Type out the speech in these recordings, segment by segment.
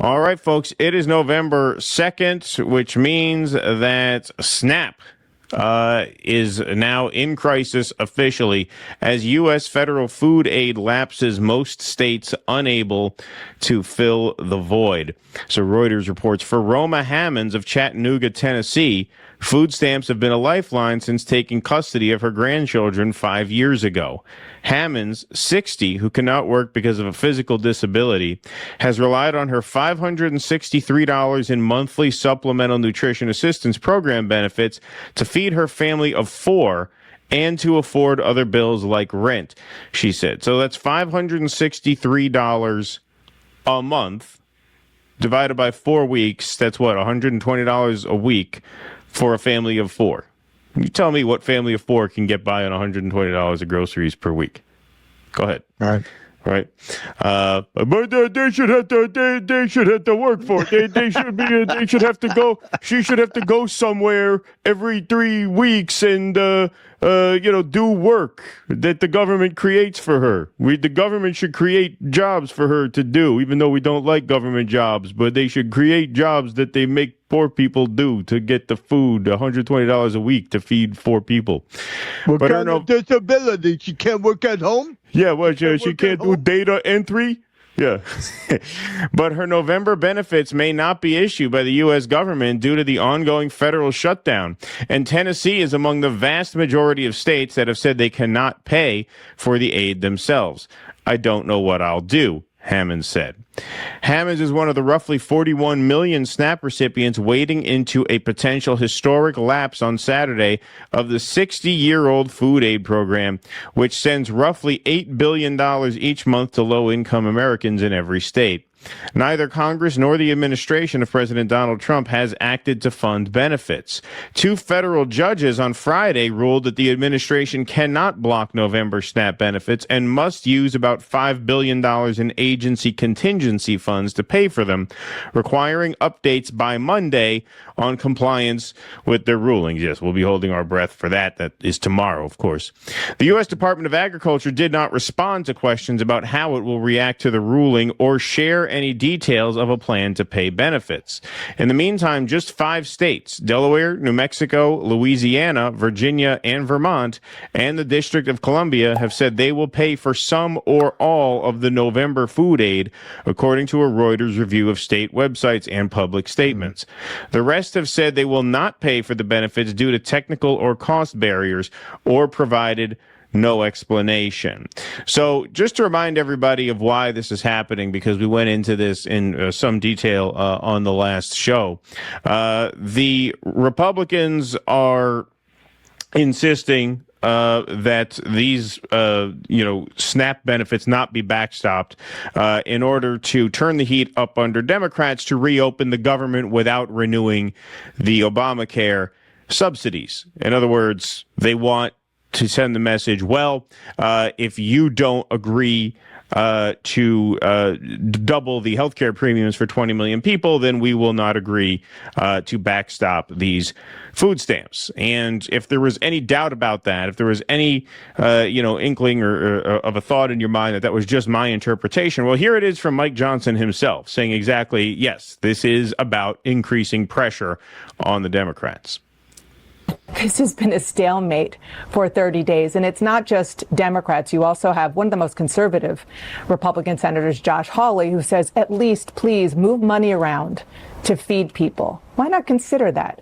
All right, folks, it is November 2nd, which means that SNAP is now in crisis officially as U.S. federal food aid lapses, most states unable to fill the void. So Reuters reports for Roma Hammonds of Chattanooga, Tennessee, food stamps have been a lifeline since taking custody of her grandchildren 5 years ago. Hammonds, 60, who cannot work because of a physical disability, has relied on her $563 in monthly supplemental nutrition assistance program benefits to feed her family of 4 and to afford other bills like rent, she said. So that's $563 a month divided by 4 weeks. That's what, $120 a week for a family of 4. You tell me what family of 4 can get by on $120 of groceries per week. Go ahead. All right. Right. But they should have to work for it. They should have to go. She should have to go somewhere every 3 weeks and, do work that the government creates for her. The government should create jobs for her to do, even though we don't like government jobs, but they should create jobs that they make poor people do to get the food, $120 a week to feed 4 people. What kind of disability? She can't work at home? Yeah, well, she can't do data entry. Yeah. But her November benefits may not be issued by the U.S. government due to the ongoing federal shutdown. And Tennessee is among the vast majority of states that have said they cannot pay for the aid themselves. I don't know what I'll do, Hammonds said. Hammonds is one of the roughly 41 million SNAP recipients wading into a potential historic lapse on Saturday of the 60-year-old food aid program, which sends roughly $8 billion each month to low-income Americans in every state. Neither Congress nor the administration of President Donald Trump has acted to fund benefits. 2 federal judges on Friday ruled that the administration cannot block November SNAP benefits and must use about $5 billion in agency contingency funds to pay for them, requiring updates by Monday on compliance with their rulings. Yes, we'll be holding our breath for that. That is tomorrow, of course. The U.S. Department of Agriculture did not respond to questions about how it will react to the ruling or share any details of a plan to pay benefits. In the meantime, just 5 states, Delaware, New Mexico, Louisiana, Virginia, and Vermont, and the District of Columbia have said they will pay for some or all of the November food aid, according to a Reuters review of state websites and public statements. The rest have said they will not pay for the benefits due to technical or cost barriers or provided no explanation. So just to remind everybody of why this is happening, because we went into this in some detail on the last show, the Republicans are insisting that these, SNAP benefits not be backstopped in order to turn the heat up under Democrats to reopen the government without renewing the Obamacare subsidies. In other words, they want to send the message, well, if you don't agree to double the healthcare premiums for 20 million people, then we will not agree to backstop these food stamps. And if there was any doubt about that, if there was any, inkling or of a thought in your mind that was just my interpretation, well, here it is from Mike Johnson himself saying exactly, yes, this is about increasing pressure on the Democrats. This has been a stalemate for 30 days, and it's not just Democrats. You also have one of the most conservative Republican senators, Josh Hawley, who says, at least, please move money around to feed people. Why not consider that?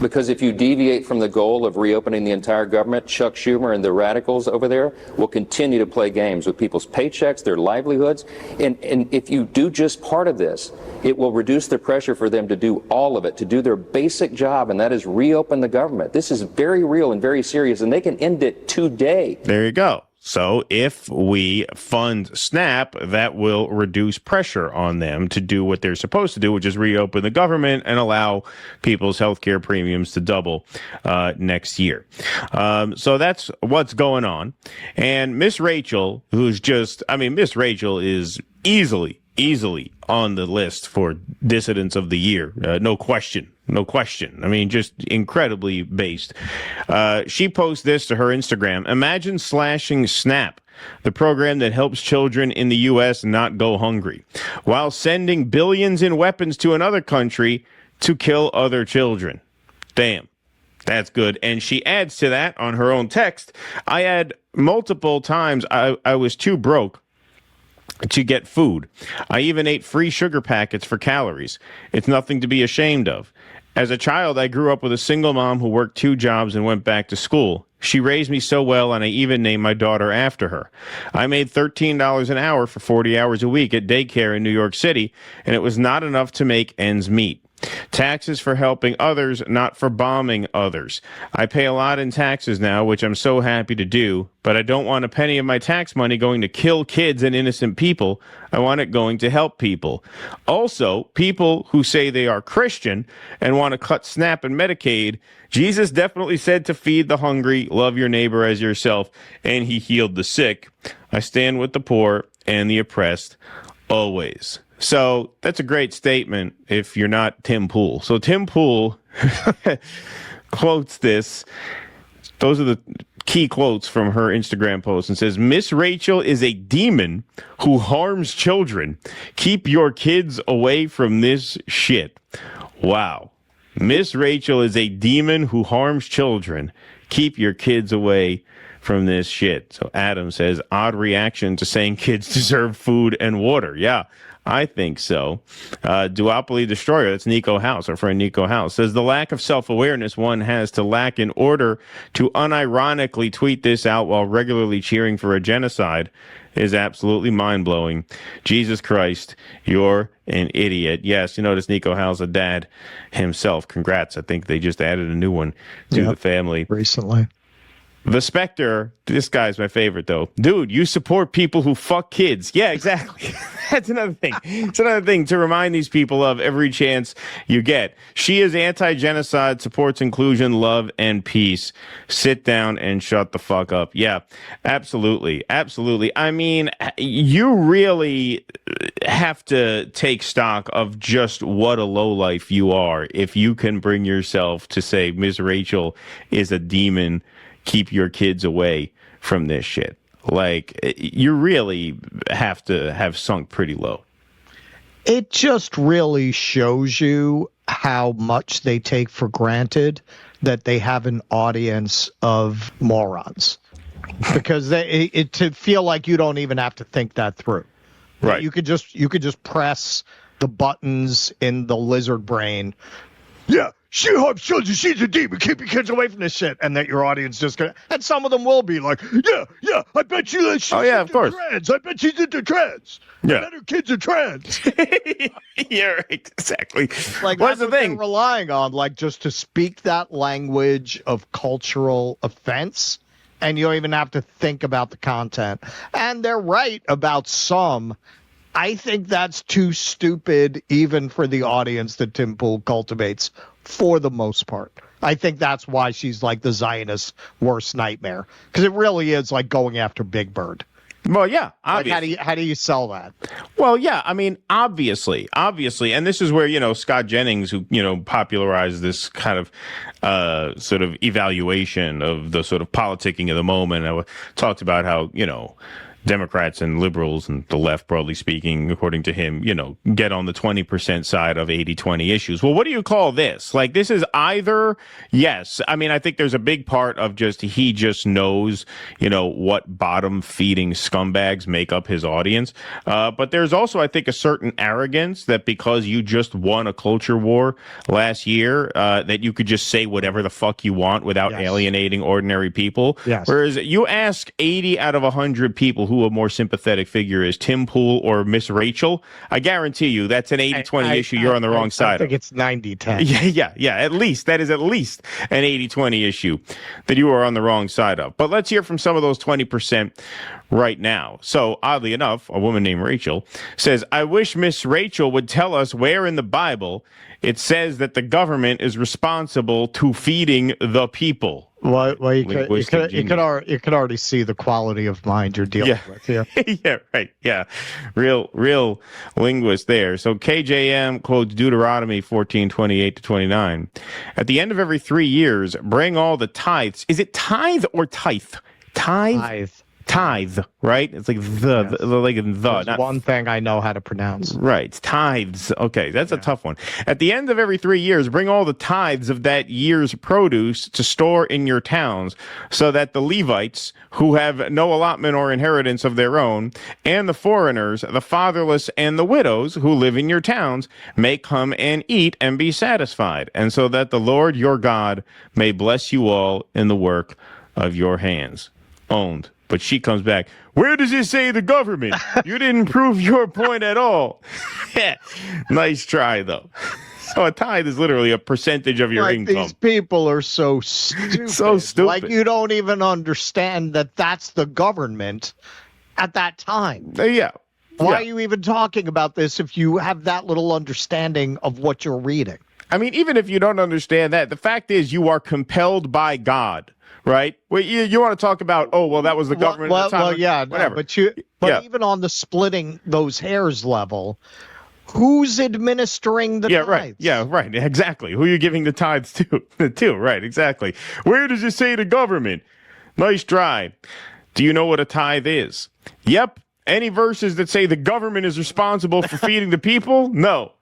Because if you deviate from the goal of reopening the entire government, Chuck Schumer and the radicals over there will continue to play games with people's paychecks, their livelihoods. And if you do just part of this, it will reduce the pressure for them to do all of it, to do their basic job, and that is reopen the government. This is very real and very serious, and they can end it today. There you go. So if we fund SNAP, that will reduce pressure on them to do what they're supposed to do, which is reopen the government and allow people's health care premiums to double next year. So that's what's going on. And Miss Rachel, Miss Rachel is easily on the list for dissidents of the year. No question. No question. I mean, just incredibly based. She posts this to her Instagram. Imagine slashing SNAP, the program that helps children in the U.S. not go hungry, while sending billions in weapons to another country to kill other children. Damn. That's good. And she adds to that on her own text. I had multiple times I was too broke to get food. I even ate free sugar packets for calories. It's nothing to be ashamed of. As a child, I grew up with a single mom who worked 2 jobs and went back to school. She raised me so well, and I even named my daughter after her. I made $13 an hour for 40 hours a week at daycare in New York City, and it was not enough to make ends meet. Taxes for helping others, not for bombing others. I pay a lot in taxes now, which I'm so happy to do, but I don't want a penny of my tax money going to kill kids and innocent people. I want it going to help people. Also, people who say they are Christian and want to cut SNAP and Medicaid, Jesus definitely said to feed the hungry, love your neighbor as yourself, and he healed the sick. I stand with the poor and the oppressed always. So that's a great statement if you're not Tim Pool. So Tim Pool quotes this. Those are the key quotes from her Instagram post and says, Miss Rachel is a demon who harms children. Keep your kids away from this shit. Wow. Miss Rachel is a demon who harms children. Keep your kids away from this shit. So Adam says, odd reaction to saying kids deserve food and water. Yeah. I think so. Duopoly Destroyer, that's Nico House, our friend Nico House, says the lack of self-awareness one has to lack in order to unironically tweet this out while regularly cheering for a genocide is absolutely mind-blowing. Jesus Christ, you're an idiot. Yes, you notice Nico House, a dad himself. Congrats. I think they just added a new one to the family recently. The Spectre, this guy's my favorite, though. Dude, you support people who fuck kids. Yeah, exactly. That's another thing. It's another thing to remind these people of every chance you get. She is anti-genocide, supports inclusion, love, and peace. Sit down and shut the fuck up. Yeah, absolutely. Absolutely. I mean, you really have to take stock of just what a lowlife you are if you can bring yourself to say Ms. Rachel is a demon. Keep your kids away from this shit. Like, you really have to have sunk pretty low. It just really shows you how much they take for granted that they have an audience of morons. Because to feel like you don't even have to think that through. Right. You could just press the buttons in the lizard brain. Yeah. She harms children. She's a demon. Keep your kids away from this shit. And that your audience just gonna, and some of them will be like, Yeah. I bet you she's of course. trans. I bet she's into trans. Yeah. I bet her kids are trans. Yeah, right, exactly. like What's the what thing? they're relying on, like just to speak that language of cultural offense, and you don't even have to think about the content. And they're right about some. I think that's too stupid even for the audience that Tim Pool cultivates for the most part. I think that's why she's like the Zionist worst nightmare, because it really is like going after Big Bird. Well, yeah, Like obviously. how do you sell that? Well, yeah, I mean, obviously, and this is where, Scott Jennings, who, popularized this kind of sort of evaluation of the sort of politicking of the moment, talked about how, Democrats and liberals and the left, broadly speaking, according to him, get on the 20% side of 80-20 issues. Well, what do you call this? Like, this is either, yes. I mean, I think there's a big part of he just knows, what bottom-feeding scumbags make up his audience. But there's also, I think, a certain arrogance that because you just won a culture war last year, that you could just say whatever the fuck you want without alienating ordinary people. Yes. Whereas you ask 80 out of 100 people who a more sympathetic figure is Tim Pool or Miss Rachel, I guarantee you that's an 80-20 issue you're on the wrong side of. I think it's 90-10. Yeah. At least that is at least an 80-20 issue that you are on the wrong side of. But let's hear from some of those 20% right now. So oddly enough, a woman named Rachel says, I wish Miss Rachel would tell us where in the Bible it says that the government is responsible to feeding the people. Well, you linguistic genius. you could already see the quality of mind you're dealing with here. Yeah, right. Yeah. Real linguist there. So KJM quotes Deuteronomy 14:28 to 29. At the end of every 3 years, bring all the tithes. Is it tithe or tithe? Tithe. Tithe, right? It's like There's not one thing I know how to pronounce. right. Tithes. Okay, that's a tough one. At the end of every 3 years, bring all the tithes of that year's produce to store in your towns, so that the Levites, who have no allotment or inheritance of their own, and the foreigners, the fatherless, and the widows who live in your towns may come and eat and be satisfied, and so that the Lord your God may bless you all in the work of your hands. Owned. But she comes back, where does it say the government? You didn't prove your point at all. Nice try, though. So a tithe is literally a percentage of your income. These people are so stupid. So stupid. Like, you don't even understand that that's the government at that time. Yeah. Why are you even talking about this if you have that little understanding of what you're reading? I mean, even if you don't understand that, the fact is you are compelled by God. Right? Well, you want to talk about, that was the government at the time. Well, yeah, whatever. But even on the splitting those hairs level, who's administering the tithes? Right. Yeah, right. Exactly. Who are you giving the tithes to? Right, exactly. Where does it say the government? Nice try. Do you know what a tithe is? Yep. Any verses that say the government is responsible for feeding the people? No.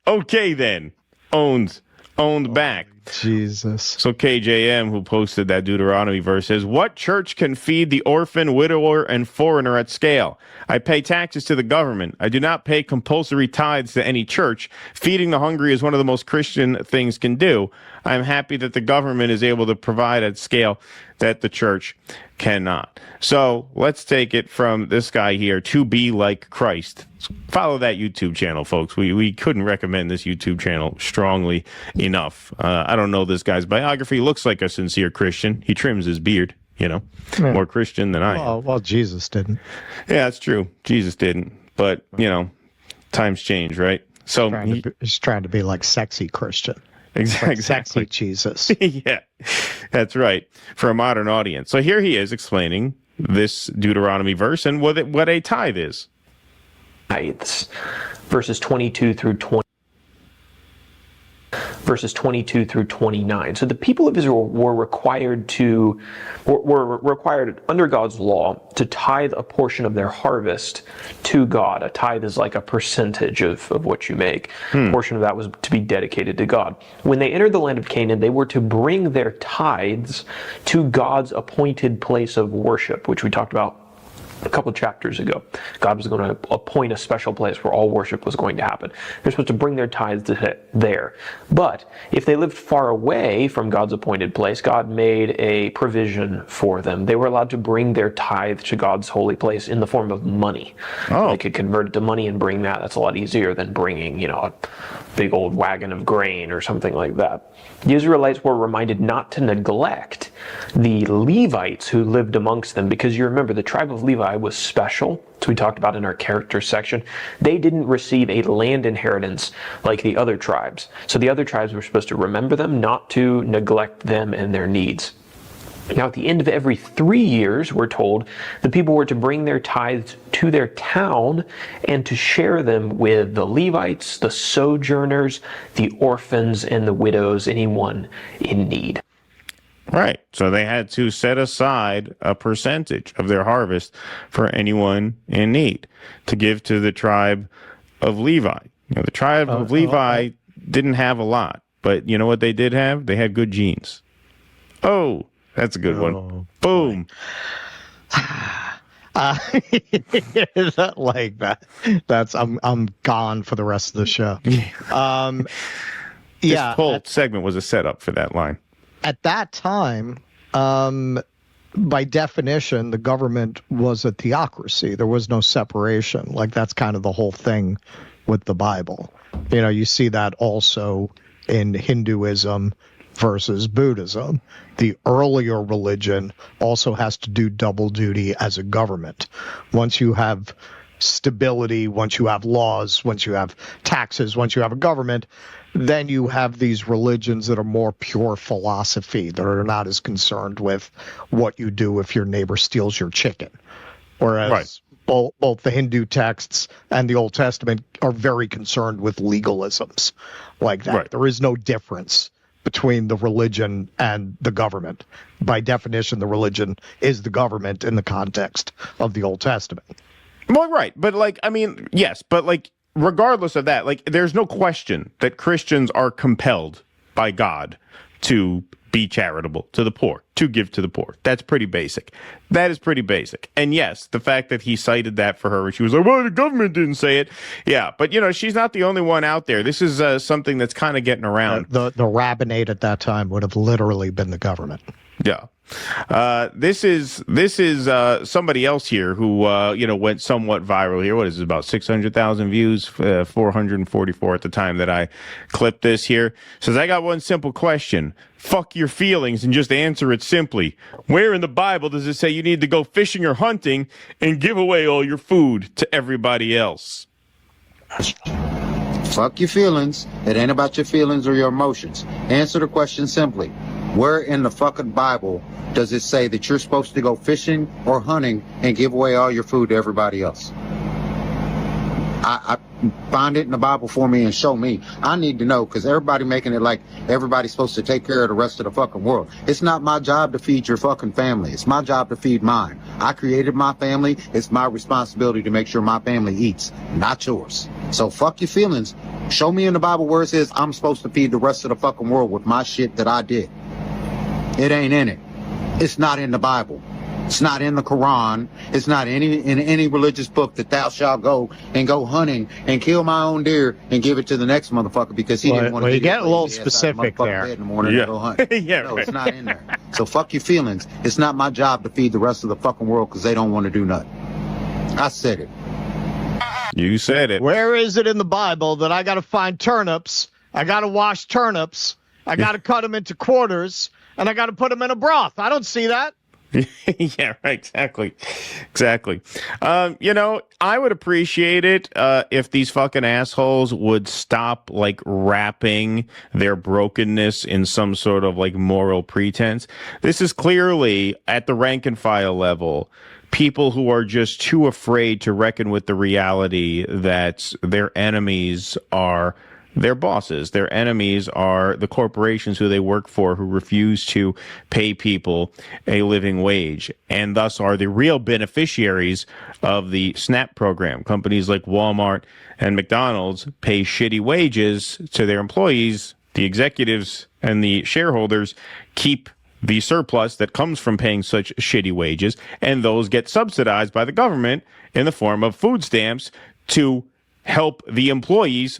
Okay, then. Owned back. Jesus. So KJM, who posted that Deuteronomy verse, says, what church can feed the orphan, widower, and foreigner at scale? I pay taxes to the government. I do not pay compulsory tithes to any church. Feeding the hungry is one of the most Christian things can do. I'm happy that the government is able to provide at scale that the church cannot. So let's take it from this guy here, to be like Christ. Follow that YouTube channel, folks. We couldn't recommend this YouTube channel strongly enough. I don't know this guy's biography. Looks like a sincere Christian. He trims his beard, more Christian than I am. Well, Jesus didn't. Yeah, that's true. Jesus didn't. But, times change, right? So he's trying to be like sexy Christian. Exactly. Sexy Jesus. Yeah, that's right. For a modern audience. So here he is explaining this Deuteronomy verse and what a tithe is. Tithes, verses 22 through 29. So the people of Israel were required under God's law to tithe a portion of their harvest to God. A tithe is like a percentage of what you make. A portion of that was to be dedicated to God. When they entered the land of Canaan, they were to bring their tithes to God's appointed place of worship, which we talked about a couple of chapters ago. God was going to appoint a special place where all worship was going to happen. They're supposed to bring their tithes there. But if they lived far away from God's appointed place, God made a provision for them. They were allowed to bring their tithe to God's holy place in the form of money. They could convert it to money and bring that. That's a lot easier than bringing, a big old wagon of grain or something like that. The Israelites were reminded not to neglect the Levites who lived amongst them, because you remember the tribe of Levi was special, as we talked about in our character section. They didn't receive a land inheritance like the other tribes. So the other tribes were supposed to remember them, not to neglect them and their needs. Now, at the end of every 3 years, we're told, the people were to bring their tithes to their town and to share them with the Levites, the sojourners, the orphans, and the widows, anyone in need. Right. So they had to set aside a percentage of their harvest for anyone in need to give to the tribe of Levi. The tribe of Levi didn't have a lot, but you know what they did have? They had good genes. Oh, that's a good one. Boom. Is that like that? I'm gone for the rest of the show. This whole segment was a setup for that line. At that time, by definition, the government was a theocracy. There was no separation. Like, that's kind of the whole thing with the Bible. You see that also in Hinduism versus Buddhism. The earlier religion also has to do double duty as a government. Once you have stability, once you have laws, once you have taxes, once you have a government, then you have these religions that are more pure philosophy, that are not as concerned with what you do if your neighbor steals your chicken. Whereas both the Hindu texts and the Old Testament are very concerned with legalisms like that. There is no difference between the religion and the government. By definition, the religion is the government in the context of the Old Testament. Well, right. But like, I mean, yes, but like, regardless of that, like, there's no question that Christians are compelled by God to be charitable to the poor, to give to the poor. That's pretty basic. That is pretty basic. And yes, the fact that he cited that for her, she was like, well, the government didn't say it. Yeah, but, you know, she's not the only one out there. This is something that's kind of getting around. The rabbinate at that time would have literally been the government. Yeah. This is somebody else here who went somewhat viral here. What is it, about 600,000 views, 444 at the time that I clipped this here. Says, I got one simple question. Fuck your feelings and just answer it simply. Where in the Bible does it say you need to go fishing or hunting and give away all your food to everybody else? Fuck your feelings. It ain't about your feelings or your emotions. Answer the question simply. Where in the fucking Bible does it say that you're supposed to go fishing or hunting and give away all your food to everybody else? I find it in the Bible for me and show me. I need to know, because everybody making it like everybody's supposed to take care of the rest of the fucking world. It's not my job to feed your fucking family. It's my job to feed mine. I created my family. It's my responsibility to make sure my family eats, not yours. So fuck your feelings. Show me in the Bible where it says I'm supposed to feed the rest of the fucking world with my shit that I did. It ain't in it. It's not in the Bible. It's not in the Quran. It's not in any religious book that thou shalt go and go hunting and kill my own deer and give it to the next motherfucker because he didn't want to. You get a little specific there. In the morning to go hunt. Yeah, no, right. It's not in there. So fuck your feelings. It's not my job to feed the rest of the fucking world because they don't want to do nothing. I said it. You said it. Where is it in the Bible that I got to find turnips, I got to wash turnips, I got to cut them into quarters, and I got to put them in a broth? I don't see that. Yeah, right. Exactly. I would appreciate it if these fucking assholes would stop like wrapping their brokenness in some sort of like moral pretense. This is clearly at the rank and file level. People who are just too afraid to reckon with the reality that their enemies are their bosses. Their enemies are the corporations who they work for, who refuse to pay people a living wage, and thus are the real beneficiaries of the SNAP program. Companies like Walmart and McDonald's pay shitty wages to their employees. The executives and the shareholders keep the surplus that comes from paying such shitty wages, and those get subsidized by the government in the form of food stamps to help the employees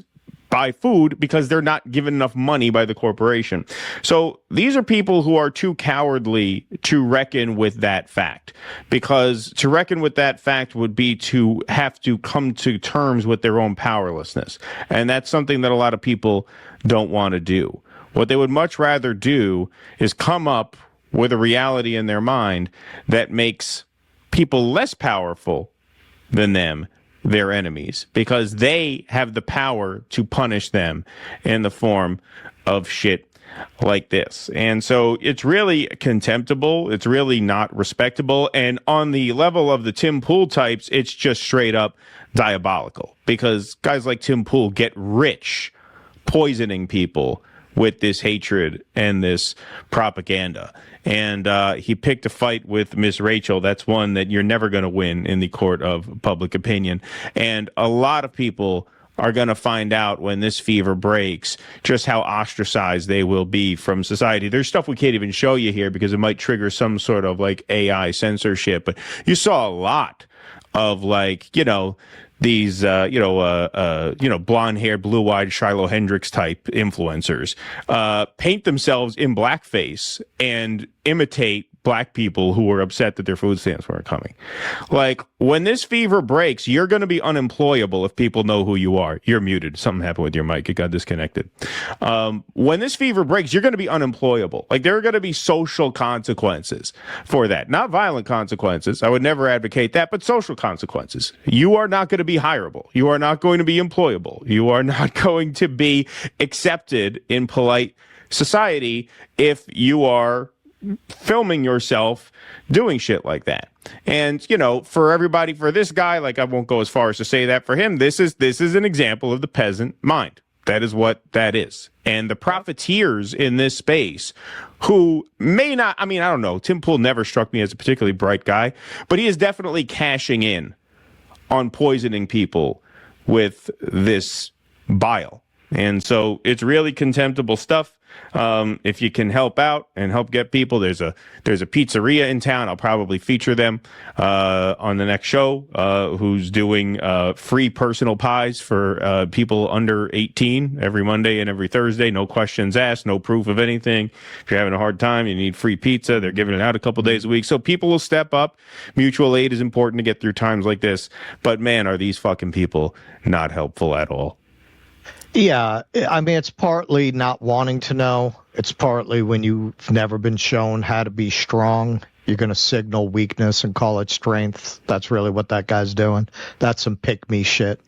buy food because they're not given enough money by the corporation. So these are people who are too cowardly to reckon with that fact, because to reckon with that fact would be to have to come to terms with their own powerlessness. And that's something that a lot of people don't want to do. What they would much rather do is come up with a reality in their mind that makes people less powerful than them their enemies, because they have the power to punish them in the form of shit like this. And so it's really contemptible. It's really not respectable. And on the level of the Tim Pool types, it's just straight up diabolical, because guys like Tim Pool get rich poisoning people with this hatred and this propaganda. And he picked a fight with Miss Rachel. That's one that you're never going to win in the court of public opinion. And a lot of people are going to find out when this fever breaks just how ostracized they will be from society. There's stuff we can't even show you here because it might trigger some sort of like AI censorship. But you saw a lot of like, these, blonde-haired, blue-eyed Shiloh Hendrix type influencers paint themselves in blackface and imitate black people who were upset that their food stamps weren't coming. Like, when this fever breaks, you're going to be unemployable if people know who you are. You're muted. Something happened with your mic. It got disconnected. When this fever breaks, you're going to be unemployable. Like, there are going to be social consequences for that. Not violent consequences. I would never advocate that, but social consequences. You are not going to be hireable. You are not going to be employable. You are not going to be accepted in polite society if you are filming yourself doing shit like that. And, you know, for everybody, for this guy, like, I won't go as far as to say that for him, this is an example of the peasant mind. That is what that is. And the profiteers in this space who may not, I mean, I don't know, Tim Pool never struck me as a particularly bright guy, but he is definitely cashing in on poisoning people with this bile. And so it's really contemptible stuff. If you can help out and help get people, there's a pizzeria in town. I'll probably feature them on the next show, who's doing free personal pies for people under 18 every Monday and every Thursday. No questions asked, no proof of anything. If you're having a hard time, you need free pizza, they're giving it out a couple days a week. So people will step up. Mutual aid is important to get through times like this. But man, are these fucking people not helpful at all. Yeah, I mean, it's partly not wanting to know. It's partly when you've never been shown how to be strong, you're going to signal weakness and call it strength. That's really what that guy's doing. That's some pick-me shit.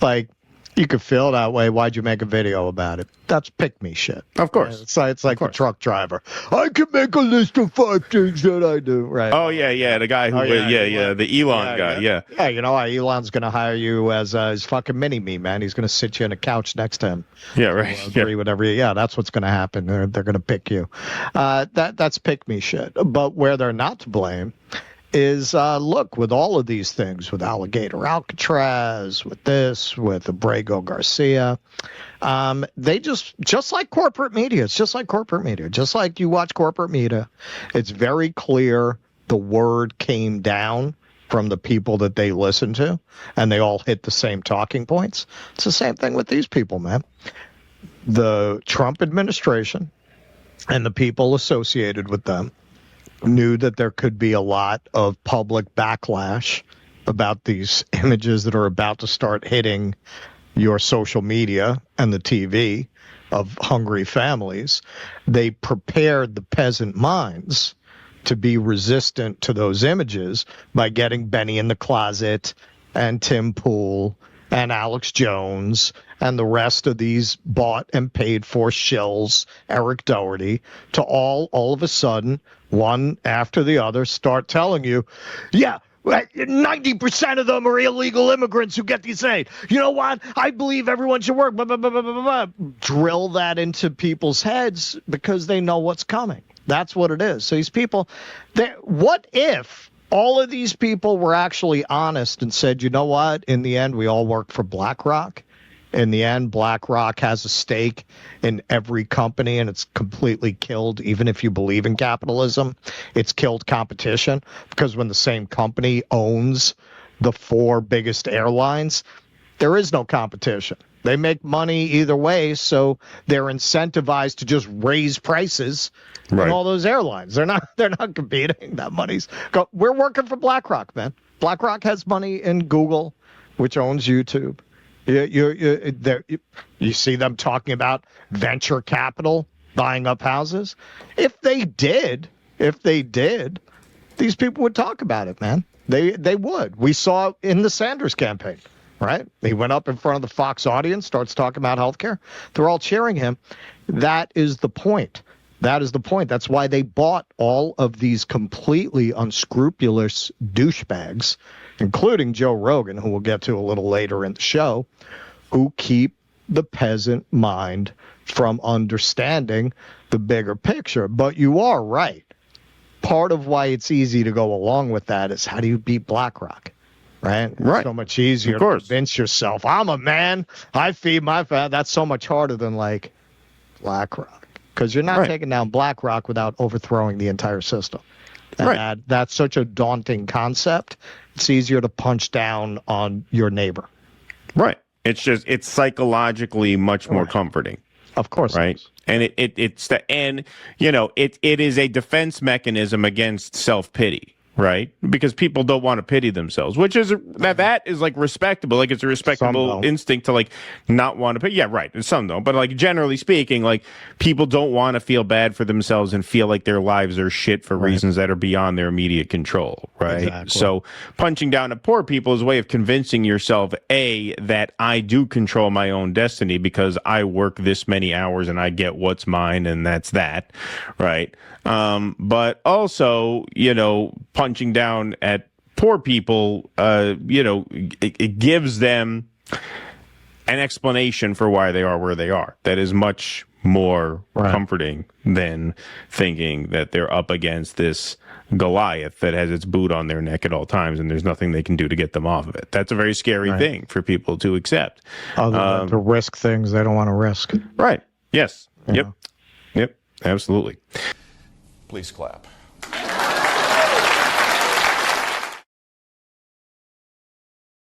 Like, you could feel that way. Why'd you make a video about it? That's pick-me shit. Of course. It's like the truck driver. I can make a list of 5 things that I do. Right. Oh, yeah. The guy who, the Elon guy. Yeah. Yeah, you know why? Elon's going to hire you as his fucking mini-me, man. He's going to sit you in a couch next to him. Yeah, right. Agree, whatever. Yeah, that's what's going to happen. They're going to pick you. That's pick-me shit. But where they're not to blame is, look, with all of these things, with Alligator Alcatraz, with this, with Abrego Garcia, they just like corporate media. It's just like corporate media. Just like you watch corporate media, it's very clear the word came down from the people that they listen to, and they all hit the same talking points. It's the same thing with these people, man. The Trump administration and the people associated with them knew that there could be a lot of public backlash about these images that are about to start hitting your social media and the TV of hungry families. They prepared the peasant minds to be resistant to those images by getting Benny in the Closet and Tim Pool and Alex Jones and the rest of these bought and paid for shills, Eric Doherty, to all of a sudden, one after the other, start telling you, yeah, 90% of them are illegal immigrants who get these aid. You know what? I believe everyone should work. Blah, blah, blah, blah, blah, blah. Drill that into people's heads because they know what's coming. That's what it is. So these people, what if all of these people were actually honest and said, you know what? In the end, we all work for BlackRock. In the end, BlackRock has a stake in every company, and it's completely killed, even if you believe in capitalism, it's killed competition, because when the same company owns the 4 biggest airlines, there is no competition. They make money either way, so they're incentivized to just raise prices in all those airlines. They're not competing. That money's we're working for BlackRock, man. BlackRock has money in Google, which owns YouTube. You see them talking about venture capital buying up houses. If they did, these people would talk about it, man. They would. We saw in the Sanders campaign, right? He went up in front of the Fox audience, starts talking about healthcare. They're all cheering him. That is the point. That's why they bought all of these completely unscrupulous douchebags, including Joe Rogan, who we'll get to a little later in the show, who keep the peasant mind from understanding the bigger picture. But you are right. Part of why it's easy to go along with that is, how do you beat BlackRock? Right? It's so much easier to convince yourself, I'm a man, I feed my family. That's so much harder than like BlackRock. Because you're not taking down BlackRock without overthrowing the entire system. And that's such a daunting concept. It's easier to punch down on your neighbor. Right. It's psychologically much more comforting. Of course. Right. And it is a defense mechanism against self-pity. Right. Because people don't want to pity themselves, which is that is like respectable. Like it's a respectable instinct to like not want to pity. Yeah. Right. And some don't. But like generally speaking, like people don't want to feel bad for themselves and feel like their lives are shit for reasons that are beyond their immediate control. Right. Exactly. So punching down at poor people is a way of convincing yourself, A, that I do control my own destiny because I work this many hours and I get what's mine. And that's that. Right. But also, punching down at poor people, it gives them an explanation for why they are where they are. That is much more comforting than thinking that they're up against this Goliath that has its boot on their neck at all times and there's nothing they can do to get them off of it. That's a very scary thing for people to accept. Other than to risk things they don't want to risk. Right. Yes. Yep. Absolutely. Please clap.